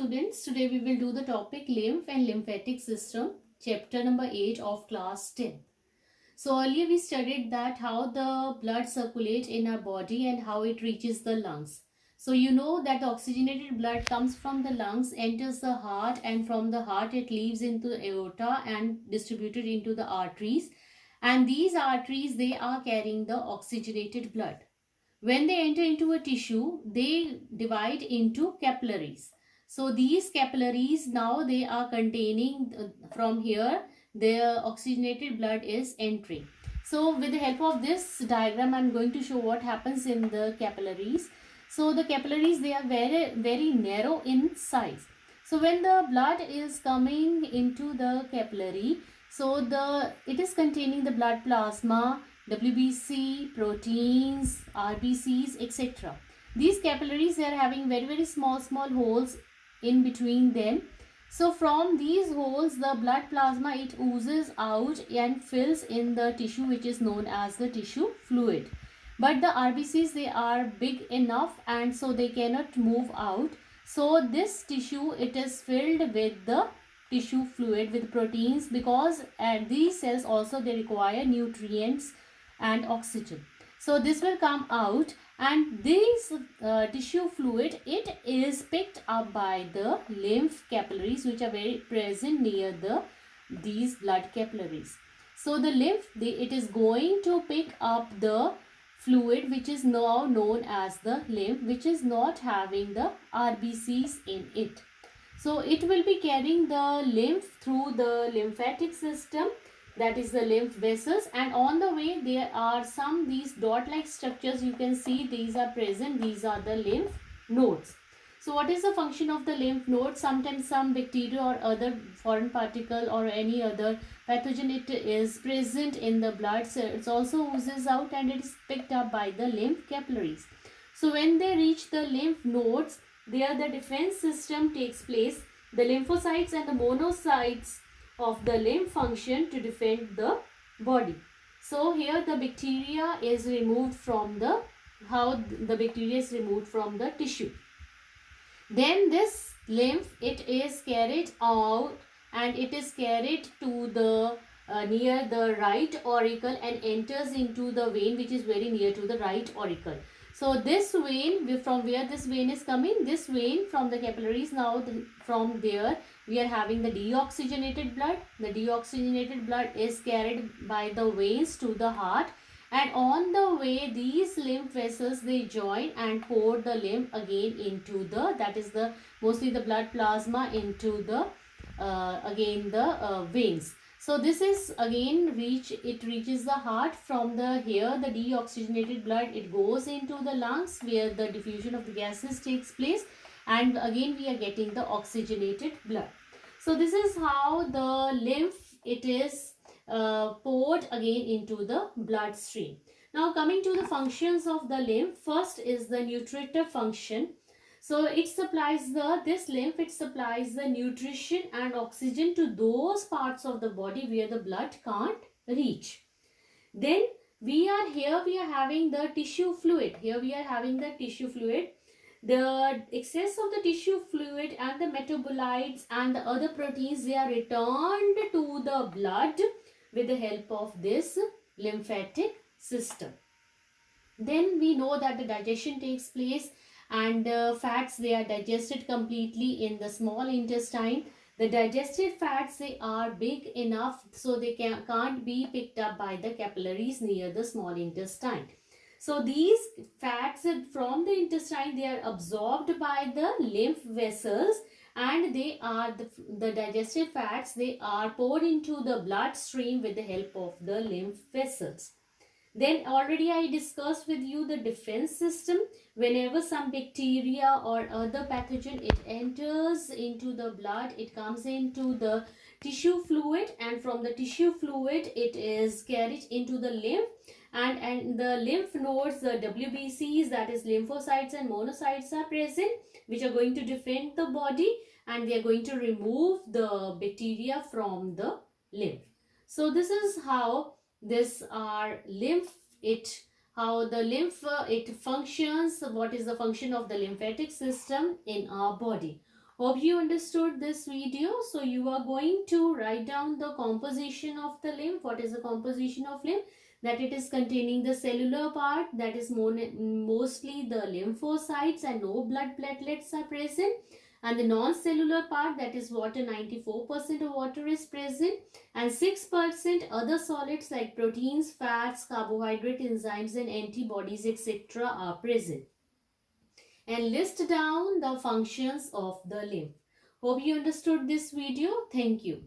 students, today we will do the topic lymph and lymphatic system, chapter number 8 of class 10. So earlier we studied that how the blood circulates in our body and how it reaches the lungs. So you know that the oxygenated blood comes from the lungs, enters the heart, and from the heart it leaves into the aorta and distributed into the arteries. And these arteries, they are carrying the oxygenated blood. When they enter into a tissue, they divide into capillaries. So these capillaries, now they are containing from here the oxygenated blood is entering. So with the help of this diagram, I'm going to show what happens in the capillaries. So the capillaries, they are very narrow in size. So when the blood is coming into the capillary, so it is containing the blood plasma, WBC, proteins, RBCs, etc. These capillaries, they are having very small holes in between them. So from these holes, the blood plasma, it oozes out and fills in the tissue which is known as the tissue fluid. But the RBCs, they are big enough and so they cannot move out. So this tissue, it is filled with the tissue fluid with proteins, because these cells also, they require nutrients and oxygen. So this will come out, and this tissue fluid, it is picked up by the lymph capillaries which are very present near these blood capillaries. So the lymph, it is going to pick up the fluid which is now known as the lymph, which is not having the RBCs in it. So it will be carrying the lymph through the lymphatic system, that is the lymph vessels, and on the way there are these dot like structures you can see, these are present, these are the lymph nodes. So what is the function of the lymph node? Sometimes some bacteria or other foreign particle or any other pathogen, it is present in the blood, so it also oozes out and it is picked up by the lymph capillaries. So when they reach the lymph nodes, there the defense system takes place. The lymphocytes and the monocytes of the lymph function to defend the body. So here the bacteria is removed from the tissue. Then this lymph, it is carried out and it is carried to the near the right auricle and enters into the vein which is very near to the right auricle. So this vein, from where this vein is coming, this vein from the capillaries, now from there we are having the deoxygenated blood. The deoxygenated blood is carried by the veins to the heart, and on the way these lymph vessels, they join and pour the lymph again into mostly the blood plasma into the veins. So this is again reaches the heart. From the deoxygenated blood, it goes into the lungs where the diffusion of the gases takes place, and again we are getting the oxygenated blood. So this is how the lymph, it is poured again into the bloodstream. Now coming to the functions of the lymph, first is the nutritive function. So it supplies this lymph, it supplies the nutrition and oxygen to those parts of the body where the blood can't reach. Then we are having the tissue fluid. Here we are having the tissue fluid. The excess of the tissue fluid and the metabolites and the other proteins, they are returned to the blood with the help of this lymphatic system. Then we know that the digestion takes place, and fats, they are digested completely in the small intestine. The digested fats, they are big enough so they can't be picked up by the capillaries near the small intestine. So these fats from the intestine, they are absorbed by the lymph vessels, and they are the digested fats, they are poured into the bloodstream with the help of the lymph vessels. Then already I discussed with you the defense system. Whenever some bacteria or other pathogen, it enters into the blood, it comes into the tissue fluid, and from the tissue fluid it is carried into the lymph, and the lymph nodes, the WBCs, that is lymphocytes and monocytes, are present, which are going to defend the body, and they are going to remove the bacteria from the lymph. So this is how how the lymph it functions. What is the function of the lymphatic system in our body? Hope you understood this video. So you are going to write down the composition of the lymph. What is the composition of lymph? That it is containing the cellular part, that is mostly the lymphocytes and no blood platelets are present, and the non-cellular part, that is water, 94% of water is present, and 6% other solids like proteins, fats, carbohydrate, enzymes and antibodies etc. are present. And list down the functions of the lymph. Hope you understood this video. Thank you.